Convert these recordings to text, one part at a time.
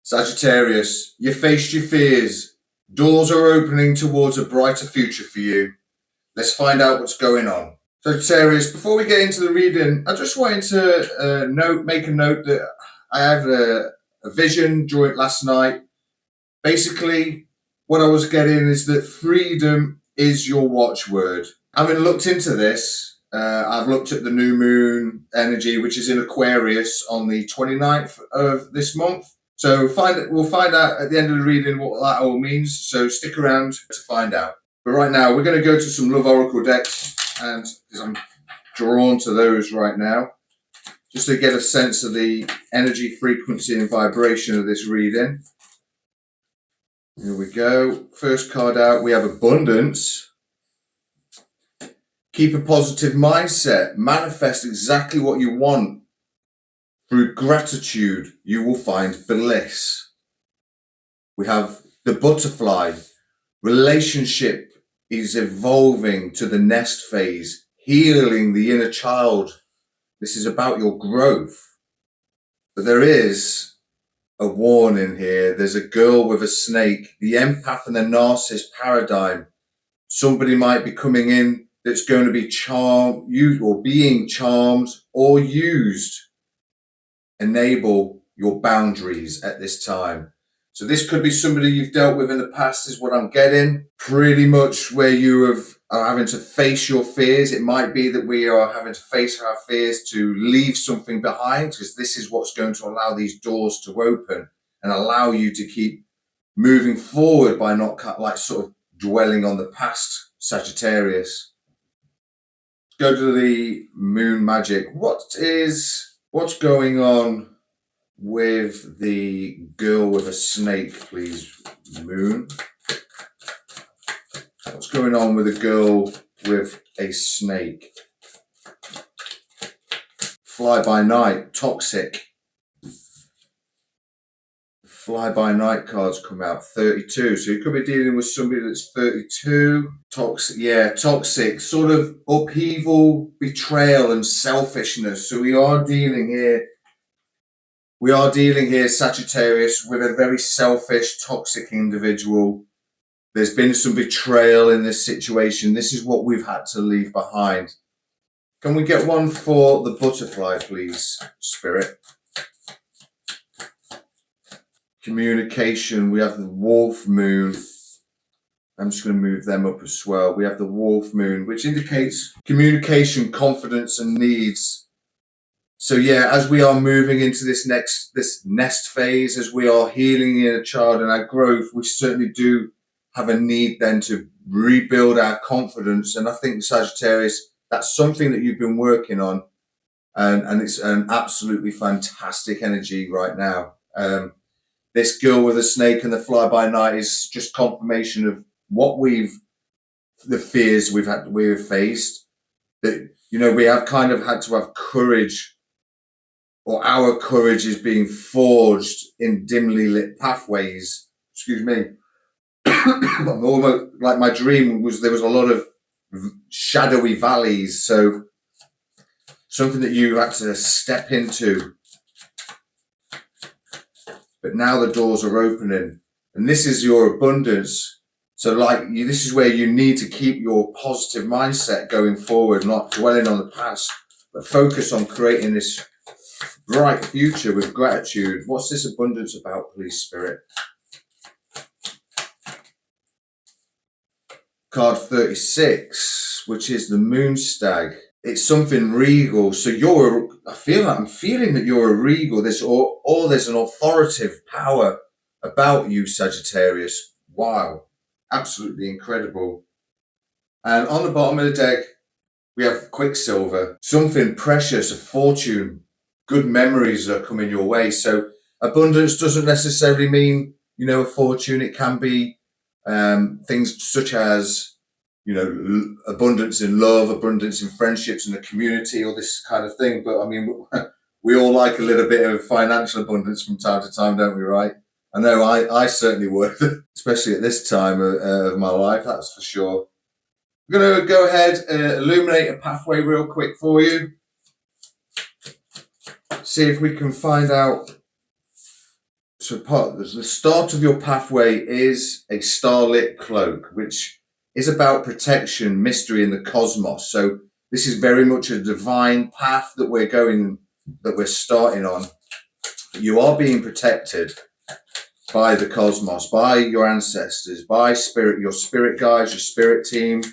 Sagittarius, you faced your fears. Doors are opening towards a brighter future for you. Let's find out what's going on. Sagittarius, before we get into the reading, I just wanted to make a note that I had a vision during last night. Basically, what I was getting is that freedom is your watchword. Having looked into this, I've looked at the new moon energy, which is in Aquarius on the 29th of this month. So we'll find out at the end of the reading what that all means. So stick around to find out. But right now, we're going to go to some Love Oracle decks, and because I'm drawn to those right now, just to get a sense of the energy, frequency, and vibration of this reading. Here we go. First card out, we have Abundance. Keep a positive mindset. Manifest exactly what you want. Through gratitude, you will find bliss. We have the Butterfly. Relationship is evolving to the nest phase, healing the inner child. This is about your growth. But there is a warning here. There's a girl with a snake, the empath and the narcissist paradigm. Somebody might be coming in that's going to be used or being charmed or used. Enable your boundaries at this time. So this could be somebody you've dealt with in the past, is what I'm getting. Pretty much where you are having to face your fears. It might be that we are having to face our fears to leave something behind, because this is what's going to allow these doors to open and allow you to keep moving forward by not sort of dwelling on the past, Sagittarius. Let's go to the moon magic. What's going on with the girl with a snake, please, Moon? What's going on with the girl with a snake? Fly by night, toxic. Fly by night cards come out, 32. So you could be dealing with somebody that's 32. Toxic, yeah, toxic, sort of upheaval, betrayal, and selfishness. So we are dealing here, Sagittarius, with a very selfish, toxic individual. There's been some betrayal in this situation. This is what we've had to leave behind. Can we get one for the Butterfly, please, Spirit? Communication, we have the Wolf Moon. I'm just going to move them up as well. We have the Wolf Moon, which indicates communication, confidence, and needs. So yeah, as we are moving into this nest phase, as we are healing in a child and our growth, we certainly do have a need then to rebuild our confidence. And I think, Sagittarius, that's something that you've been working on, and it's an absolutely fantastic energy right now. This girl with a snake and the fly-by-night is just confirmation of what the fears we've faced. That, you know, we have kind of had to have courage, or our courage is being forged in dimly lit pathways. Excuse me. I'm almost like, my dream was there was a lot of shadowy valleys. So something that you had to step into. But now the doors are opening, and this is your abundance. So this is where you need to keep your positive mindset going forward, not dwelling on the past, but focus on creating this bright future with gratitude. What's this abundance about, please, Spirit? Card 36, which is the Moon Stag. It's something regal. So I'm feeling that you're a regal. There's an authoritative power about you, Sagittarius. Wow. Absolutely incredible. And on the bottom of the deck, we have Quicksilver. Something precious, a fortune. Good memories are coming your way. So abundance doesn't necessarily mean, a fortune. It can be things such as, abundance in love, abundance in friendships in the community, or this kind of thing. But I mean, we all like a little bit of financial abundance from time to time, don't we, right? I know I certainly would, especially at this time of my life, that's for sure. I'm going to go ahead and illuminate a pathway real quick for you. See if we can find out the start of your pathway is a starlit cloak, which is about protection, mystery, and the cosmos. So this is very much a divine path that we're starting on. You are being protected by the cosmos, by your ancestors, by spirit, your spirit guides, your spirit team.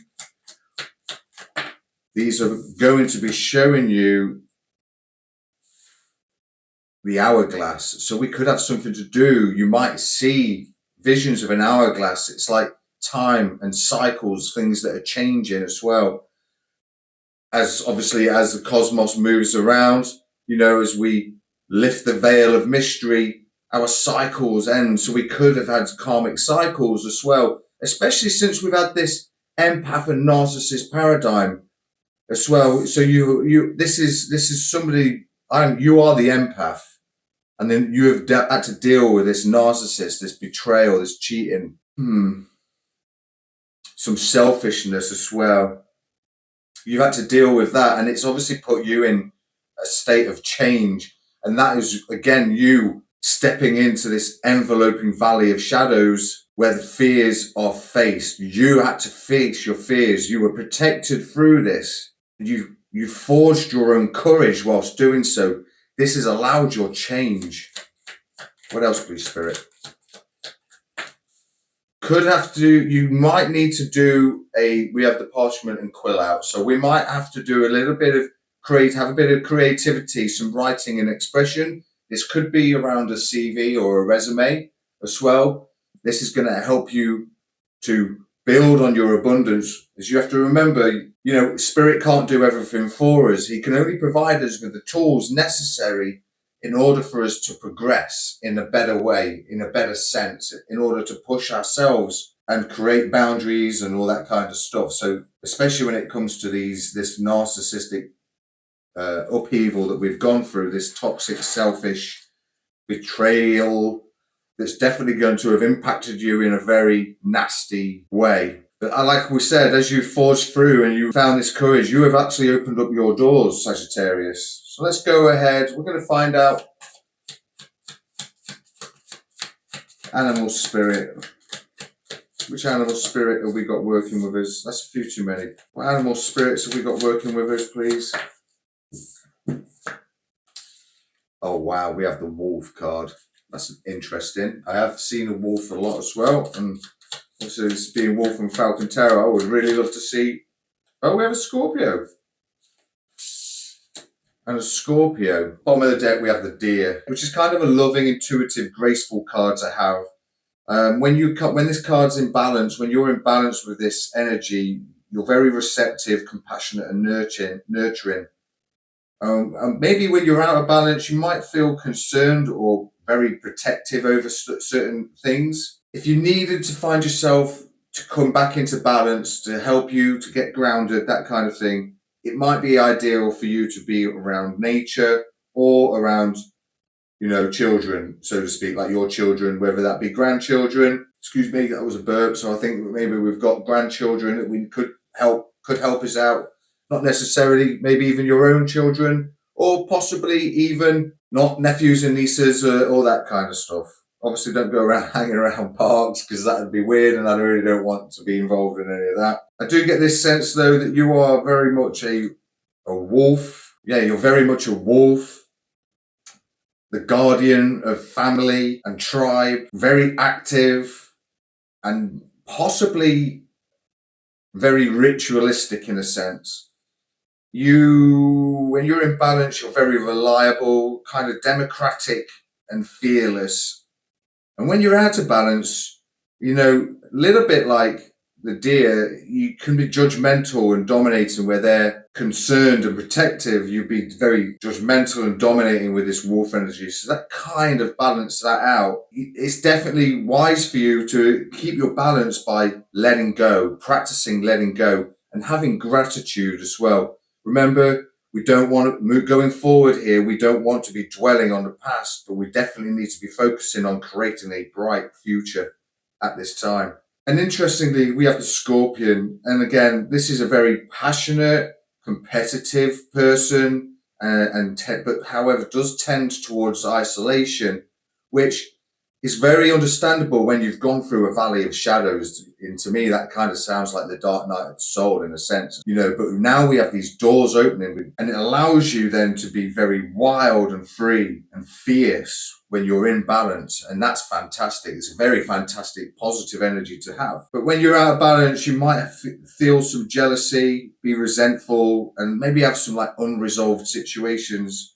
These are going to be showing you the hourglass. So we could have something to do. You might see visions of an hourglass. It's like time and cycles, things that are changing as well. As obviously as the cosmos moves around, as we lift the veil of mystery, our cycles end. So we could have had karmic cycles as well, especially since we've had this empath and narcissist paradigm as well. So this is somebody, you are the empath. And then you have had to deal with this narcissist, this betrayal, this cheating, some selfishness as well. You've had to deal with that, and it's obviously put you in a state of change. And that is, again, you stepping into this enveloping valley of shadows where the fears are faced. You had to face your fears. You were protected through this. You forged your own courage whilst doing so. This has allowed your change. What else, please, Spirit? You might need to do we have the parchment and quill out. So we might have to do a little bit of have a bit of creativity, some writing and expression. This could be around a CV or a resume as well. This is going to help you to build on your abundance. As you have to remember, Spirit can't do everything for us. He can only provide us with the tools necessary in order for us to progress in a better way, in a better sense, in order to push ourselves and create boundaries and all that kind of stuff. So especially when it comes to this narcissistic upheaval that we've gone through, this toxic, selfish betrayal, that's definitely going to have impacted you in a very nasty way. But like we said, as you forged through and you found this courage, you have actually opened up your doors, Sagittarius. So let's go ahead. We're going to find out animal spirit. Which animal spirit have we got working with us? That's a few too many. What animal spirits have we got working with us, please? Oh, wow. We have the wolf card. That's interesting. I have seen a wolf a lot as well. And also, this being Wolf and Falcon Tarot, I would really love to see. Oh, we have a Scorpio. And a Scorpio. Bottom of the deck, we have the Deer, which is kind of a loving, intuitive, graceful card to have. When this card's in balance, when you're in balance with this energy, you're very receptive, compassionate, and nurturing. And maybe when you're out of balance, you might feel concerned or very protective over certain things. If you needed to find yourself to come back into balance, to help you to get grounded, that kind of thing, it might be ideal for you to be around nature or around, children, so to speak, like your children, whether that be grandchildren. Excuse me, that was a burp. So I think maybe we've got grandchildren that we could help us out. Not necessarily, maybe even your own children, or possibly even not nephews and nieces, all that kind of stuff. Obviously, don't go around hanging around parks because that would be weird, and I really don't want to be involved in any of that. I do get this sense, though, that you are very much a wolf. Yeah, you're very much a wolf. The guardian of family and tribe, very active and possibly very ritualistic in a sense. When you're in balance, you're very reliable, kind of democratic and fearless. And when you're out of balance, a little bit like the Deer, you can be judgmental and dominating where they're concerned and protective. You'd be very judgmental and dominating with this wolf energy. So that kind of balance that out. It's definitely wise for you to keep your balance by letting go, practicing letting go and having gratitude as well. Remember, we don't want to move going forward here. We don't want to be dwelling on the past, but we definitely need to be focusing on creating a bright future at this time. And interestingly, we have the Scorpion. And again, this is a very passionate, competitive person, but however, does tend towards isolation, which it's very understandable when you've gone through a valley of shadows. And to me, that kind of sounds like the dark night of the soul in a sense, but now we have these doors opening, and it allows you then to be very wild and free and fierce when you're in balance. And that's fantastic. It's a very fantastic, positive energy to have. But when you're out of balance, you might feel some jealousy, be resentful, and maybe have some like unresolved situations.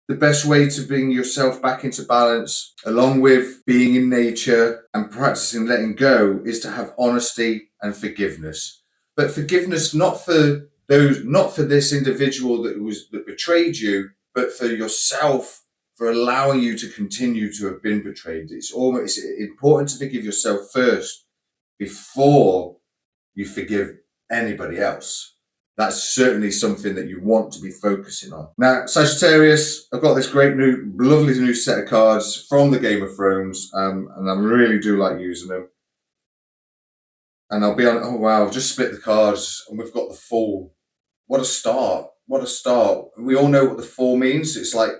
The best way to bring yourself back into balance, along with being in nature and practicing letting go, is to have honesty and forgiveness. But forgiveness not for this individual that betrayed you, but for yourself, for allowing you to continue to have been betrayed. It's important to forgive yourself first before you forgive anybody else. That's certainly something that you want to be focusing on. Now, Sagittarius, I've got this lovely new set of cards from the Game of Thrones, and I really do like using them. And I'll be on, oh wow, I've just split the cards, and we've got the Fool. What a start. What a start. We all know what the Fool means. It's like,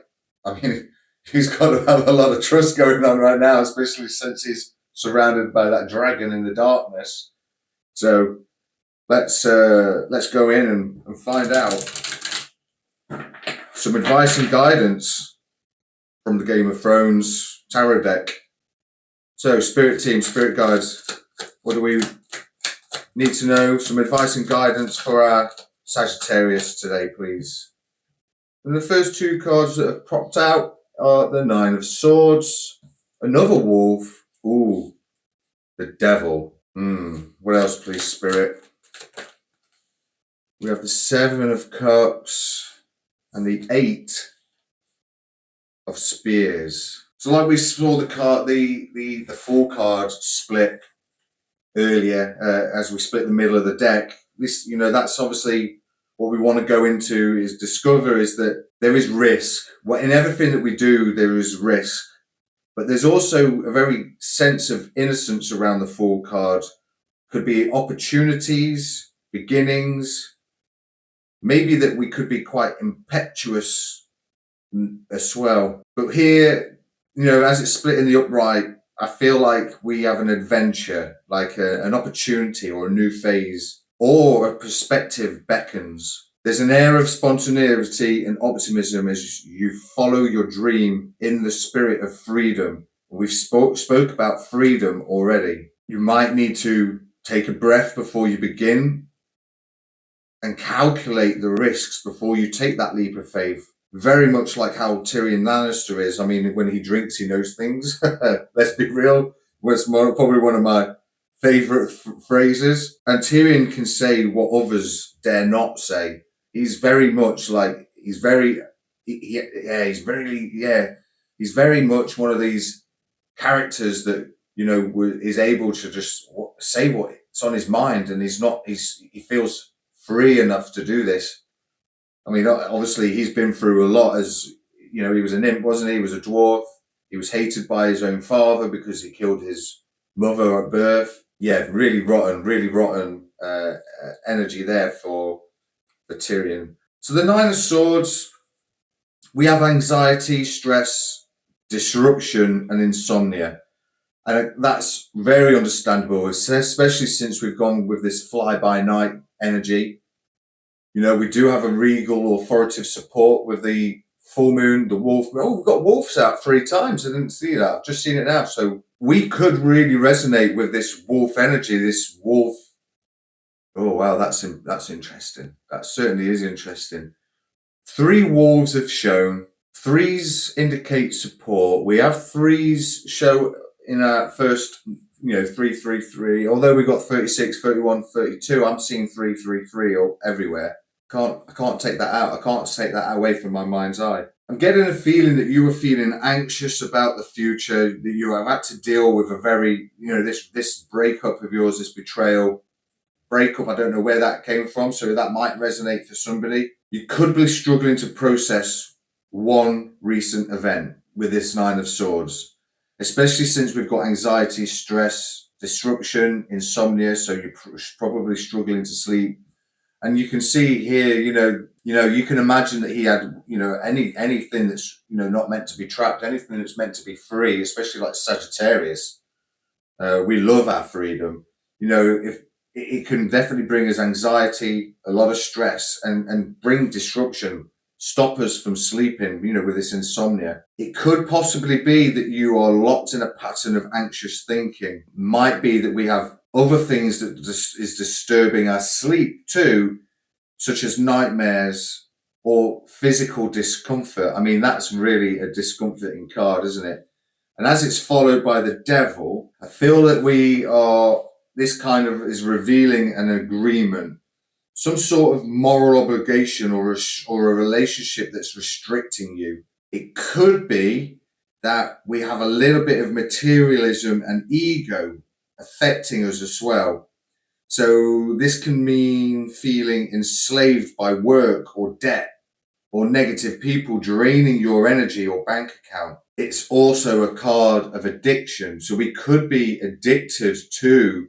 he's got to have a lot of trust going on right now, especially since he's surrounded by that dragon in the darkness. So let's go in and find out some advice and guidance from the Game of Thrones tarot deck. So, Spirit Team, Spirit Guides, what do we need to know? Some advice and guidance for our Sagittarius today, please. And the first two cards that have popped out are the Nine of Swords, another wolf, ooh, the Devil. What else, please, Spirit? We have the Seven of Cups and the Eight of Spears. So like we saw the Fool card split earlier, as we split the middle of the deck, this, that's obviously what we want to go into is discover is that there is risk. In everything that we do, there is risk. But there's also a very sense of innocence around the Fool card. Could be opportunities, beginnings, maybe that we could be quite impetuous as well. But here, as it's split in the upright, I feel like we have an adventure, like an opportunity or a new phase, or a perspective beckons. There's an air of spontaneity and optimism as you follow your dream in the spirit of freedom. We've spoke about freedom already. You might need to take a breath before you begin and calculate the risks before you take that leap of faith. Very much like how Tyrion Lannister is. When he drinks, he knows things. Let's be real. It's probably one of my favorite phrases. And Tyrion can say what others dare not say. He's very much like, he's very much one of these characters that, is able to just say what's on his mind, and he feels free enough to do this. Obviously he's been through a lot, as he was an imp, wasn't he? He was a dwarf. He was hated by his own father because he killed his mother at birth. Yeah, really rotten energy there for Tyrion. So the Nine of Swords, we have anxiety, stress, disruption, and insomnia. And that's very understandable, especially since we've gone with this fly-by-night energy. We do have a regal, authoritative support with the full moon, the wolf. Oh, we've got wolves out 3 times. I didn't see that. I've just seen it now. So we could really resonate with this wolf energy, this wolf. Oh, wow, that's interesting. That certainly is interesting. 3 wolves have shown. 3s indicate support. We have 3s show in our first, 333. Although we got 36, 31, 32, I'm seeing 333 everywhere. I can't take that out. I can't take that away from my mind's eye. I'm getting a feeling that you were feeling anxious about the future, that you have had to deal with a very, this breakup of yours, this betrayal. Breakup, I don't know where that came from, so that might resonate for somebody. You could be struggling to process one recent event with this Nine of Swords, especially since we've got anxiety, stress, disruption, insomnia, so you're probably struggling to sleep. And you can see here, You can imagine that he had, anything that's, not meant to be trapped, anything that's meant to be free, especially like Sagittarius. We love our freedom. If it can definitely bring us anxiety, a lot of stress, and bring disruption, stop us from sleeping, with this insomnia. It could possibly be that you are locked in a pattern of anxious thinking. Might be that we have other things that is disturbing our sleep too, such as nightmares or physical discomfort. I mean, that's really a discomforting card, isn't it? And as it's followed by the devil, I feel that this kind of is revealing an agreement, some sort of moral obligation or a relationship that's restricting you. It could be that we have a little bit of materialism and ego affecting us as well. So this can mean feeling enslaved by work or debt or negative people draining your energy or bank account. It's also a card of addiction. So we could be addicted to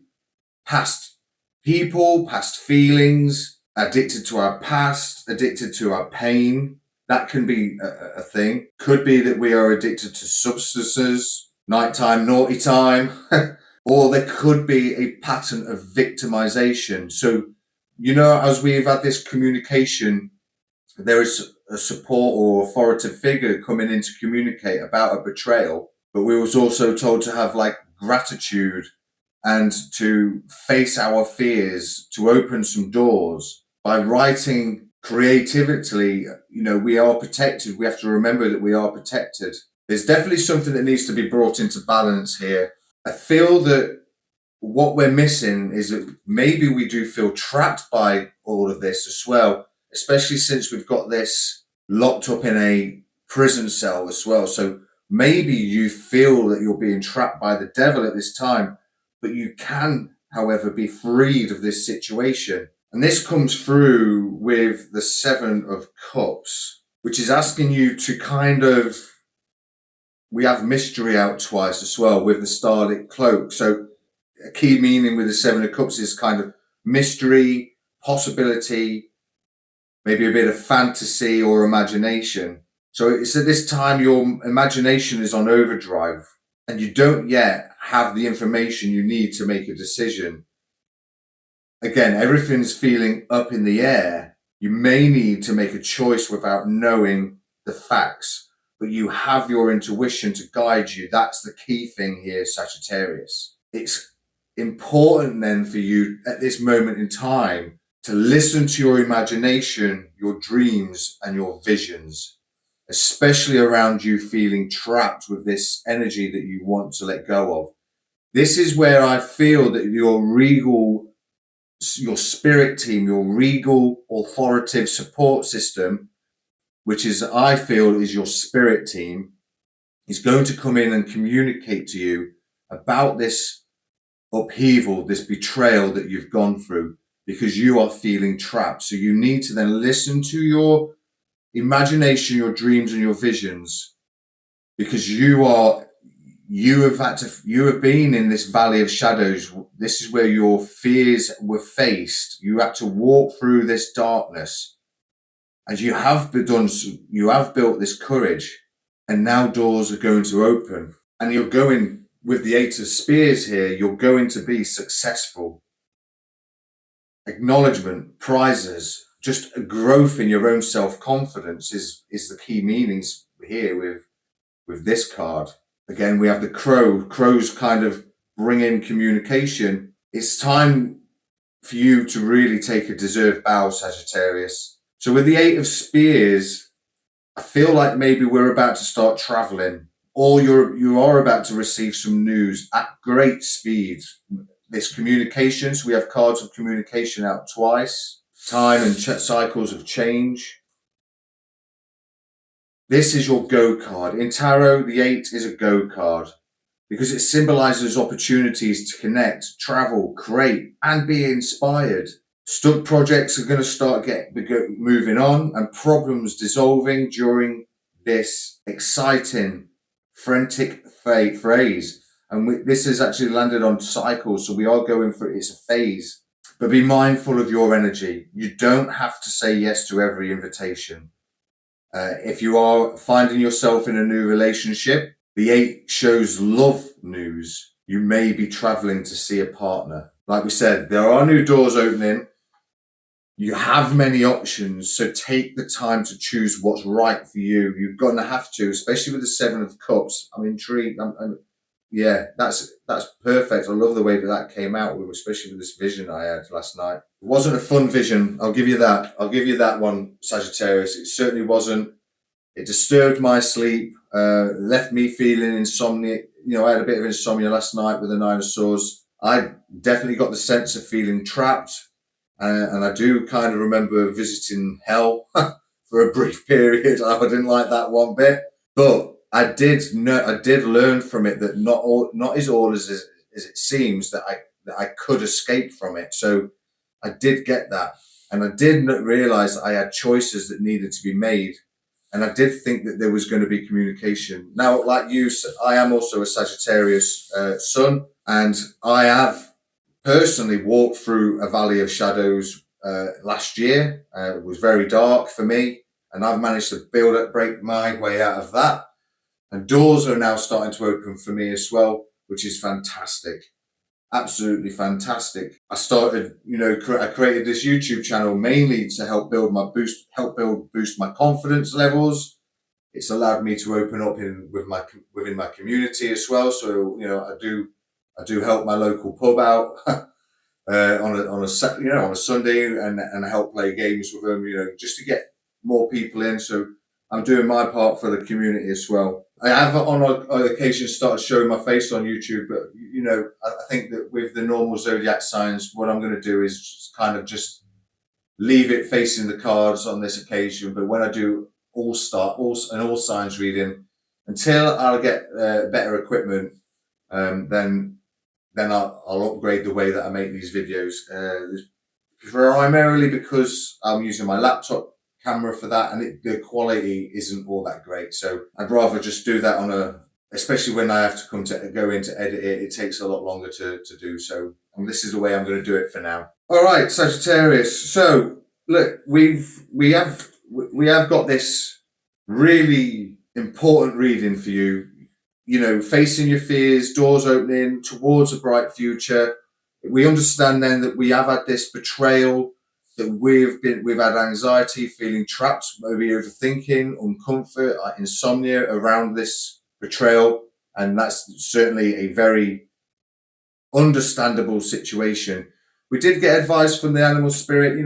past people, past feelings, addicted to our past, addicted to our pain. That can be a thing. Could be that we are addicted to substances, nighttime, naughty time, or there could be a pattern of victimization. So, as we've had this communication, there is a support or authoritative figure coming in to communicate about a betrayal, but we was also told to have like gratitude and to face our fears, to open some doors. By writing creatively, we are protected. We have to remember that we are protected. There's definitely something that needs to be brought into balance here. I feel that what we're missing is that maybe we do feel trapped by all of this as well, especially since we've got this locked up in a prison cell as well. So maybe you feel that you're being trapped by the devil at this time, but you can, however, be freed of this situation. And this comes through with the Seven of Cups, which is asking you to we have mystery out twice as well with the starlit cloak. So a key meaning with the Seven of Cups is kind of mystery, possibility, maybe a bit of fantasy or imagination. So it's at this time your imagination is on overdrive and you don't yet have the information you need to make a decision. Again, everything's feeling up in the air. You may need to make a choice without knowing the facts, but you have your intuition to guide you. That's the key thing here, Sagittarius. It's important then for you at this moment in time to listen to your imagination, your dreams, and your visions, especially around you feeling trapped with this energy that you want to let go of. This is where I feel that your spirit team, your regal authoritative support system, which is, I feel, is your spirit team, is going to come in and communicate to you about this upheaval, this betrayal that you've gone through, because you are feeling trapped. So you need to then listen to your imagination, your dreams, and your visions, because you have been in this valley of shadows. This is where your fears were faced. You had to walk through this darkness, and you have built this courage, and now doors are going to open, and you're going with the Eight of Spears here. You're going to be successful. Acknowledgement, prizes, just a growth in your own self-confidence is the key meanings here with this card. Again, we have the crow. Crows kind of bring in communication. It's time for you to really take a deserved bow, Sagittarius. So with the Eight of Spears, I feel like maybe we're about to start traveling, or you are about to receive some news at great speed. This communication, so we have cards of communication out twice. Time and cycles of change. This is your go card. In tarot, the 8 is a go card because it symbolizes opportunities to connect, travel, create, and be inspired. Stuck projects are going to start moving on, and problems dissolving during this exciting, frantic phase. And this has actually landed on cycles, so we are going for it's a phase. but be mindful of your energy. You don't have to say yes to every invitation. If you are finding yourself in a new relationship, the 8 shows love news. You may be traveling to see a partner. Like we said, there are new doors opening. You have many options, so take the time to choose what's right for you. You're going to have to, especially with the 7 of Cups. I'm intrigued. Yeah, that's perfect. I love the way that came out, especially with this vision I had last night. It wasn't a fun vision. I'll give you that. I'll give you that one, Sagittarius. It certainly wasn't. It disturbed my sleep, left me feeling insomnia. I had a bit of insomnia last night with the 9 of Swords. I definitely got the sense of feeling trapped. And I do kind of remember visiting hell for a brief period. I didn't like that one bit. But I did learn from it that not is all as it seems, that I could escape from it. So I did get that. And I did realize that I had choices that needed to be made. And I did think that there was going to be communication. Now, like you, I am also a Sagittarius sun, and I have personally walked through a valley of shadows last year. It was very dark for me, and I've managed to break my way out of that. And doors are now starting to open for me as well, which is fantastic. Absolutely fantastic. I started, I created this YouTube channel mainly to help boost my confidence levels. It's allowed me to open up within my community as well. So, I do help my local pub out on a Sunday and help play games with them, just to get more people in. So I'm doing my part for the community as well. I have on occasion started showing my face on YouTube, but I think that with the normal zodiac signs, what I'm going to do is kind of just leave it facing the cards on this occasion. But when I do all signs reading, until I'll get better equipment, then I'll upgrade the way that I make these videos. Primarily because I'm using my laptop camera for that, and the quality isn't all that great. So I'd rather just do that especially when I have to go in to edit it. It takes a lot longer to do so. And this is the way I'm going to do it for now. All right, Sagittarius. So look, we have got this really important reading for you. Facing your fears, doors opening towards a bright future. We understand then that we have had this betrayal, that we've had anxiety, feeling trapped, maybe overthinking, uncomfort, insomnia around this betrayal. And that's certainly a very understandable situation. We did get advice from the animal spirit,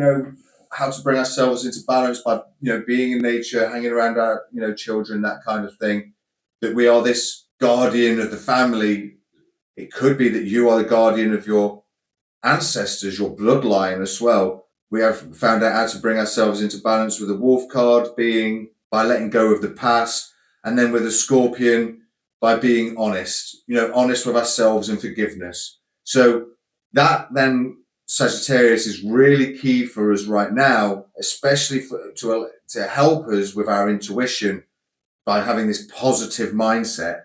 how to bring ourselves into balance by, being in nature, hanging around our, children, that kind of thing, that we are this guardian of the family. It could be that you are the guardian of your ancestors, your bloodline as well. We have found out how to bring ourselves into balance with the wolf card, being by letting go of the past, and then with the scorpion by being honest, honest with ourselves and forgiveness. So that then, Sagittarius, is really key for us right now, especially to help us with our intuition by having this positive mindset,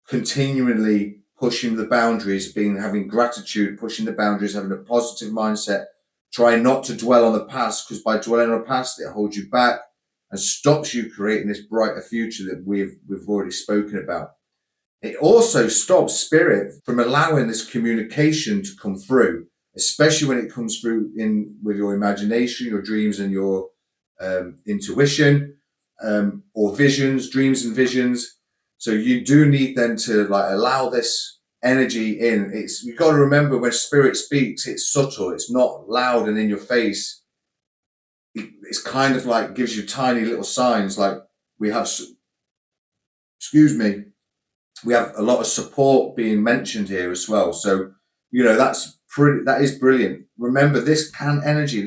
continually pushing the boundaries, having gratitude, pushing the boundaries, having a positive mindset, trying not to dwell on the past, because by dwelling on the past, it holds you back and stops you creating this brighter future that we've already spoken about. It also stops spirit from allowing this communication to come through, especially when it comes through with your imagination, your dreams, and your intuition, or visions, dreams and visions. So you do need then to allow this energy in. You've got to remember, when spirit speaks, it's subtle. It's not loud and in your face. It's kind of gives you tiny little signs. We have a lot of support being mentioned here as well. So, that is brilliant. Remember, this energy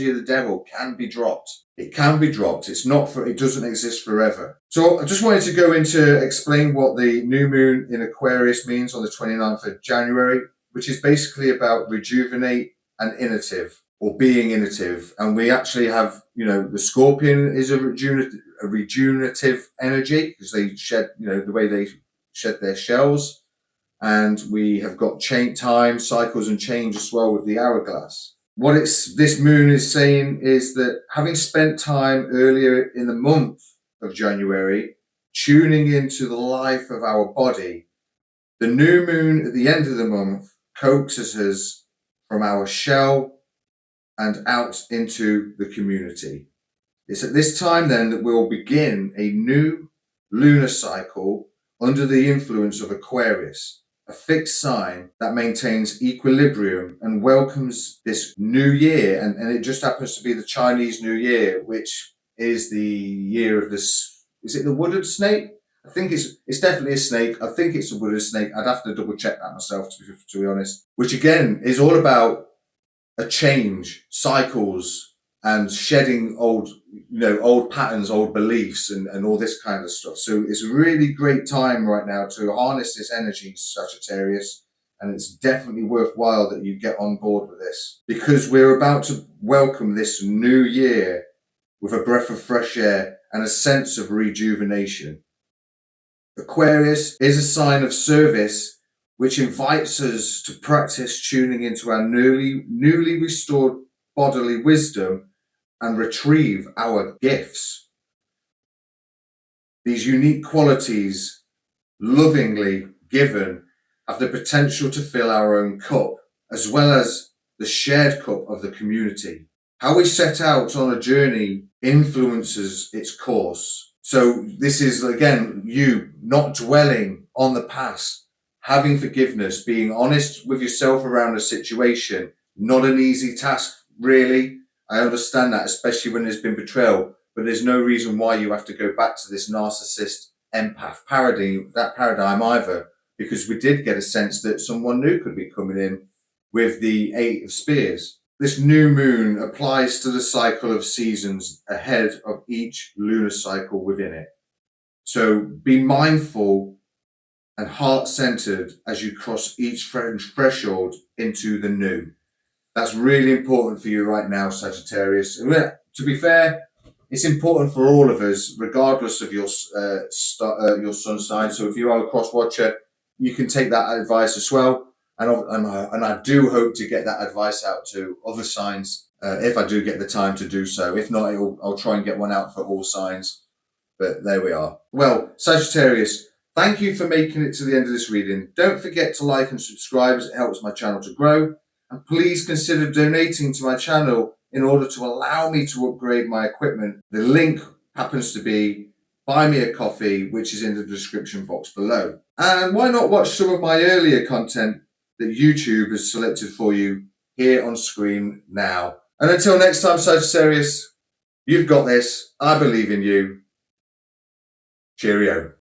of the devil can be dropped. It can be dropped. It doesn't exist forever. So I just wanted to go into explain what the new moon in Aquarius means on the 29th of January, which is basically about rejuvenate and innovative, or being innovative. And we actually have, the scorpion is a rejuvenative energy, because they shed, the way they shed their shells. And we have got time cycles and change as well with the hourglass. what this moon is saying is that having spent time earlier in the month of January tuning into the life of our body, the new moon at the end of the month coaxes us from our shell and out into the community. It's at this time then that we'll begin a new lunar cycle under the influence of Aquarius, a fixed sign that maintains equilibrium and welcomes this new year. And it just happens to be the Chinese New Year, which is the year of this. Is it the wooded snake? I think it's definitely a snake. I think it's a wooded snake. I'd have to double check that myself, to be honest. Which again is all about a change, cycles, and shedding old patterns, old beliefs, and all this kind of stuff. So it's a really great time right now to harness this energy, Sagittarius, and it's definitely worthwhile that you get on board with this, because we're about to welcome this new year with a breath of fresh air and a sense of rejuvenation. Aquarius is a sign of service, which invites us to practice tuning into our newly restored bodily wisdom and retrieve our gifts. These unique qualities, lovingly given, have the potential to fill our own cup, as well as the shared cup of the community. How we set out on a journey influences its course. So this is, again, you not dwelling on the past, having forgiveness, being honest with yourself around a situation. Not an easy task, really. I understand that, especially when there's been betrayal, but there's no reason why you have to go back to this narcissist empath paradigm either, because we did get a sense that someone new could be coming in with the Eight of Spears. This new moon applies to the cycle of seasons ahead of each lunar cycle within it. So be mindful and heart-centered as you cross each threshold into the new. That's really important for you right now, Sagittarius. And to be fair, it's important for all of us, regardless of your sun sign. So if you are a cross watcher, you can take that advice as well. And I do hope to get that advice out to other signs if I do get the time to do so. If not, I'll try and get one out for all signs. But there we are. Well, Sagittarius, thank you for making it to the end of this reading. Don't forget to like and subscribe, as it helps my channel to grow. And please consider donating to my channel in order to allow me to upgrade my equipment. The link happens to be Buy Me a Coffee, which is in the description box below. And why not watch some of my earlier content that YouTube has selected for you here on screen now. And until next time, Sagittarius, you've got this. I believe in you. Cheerio.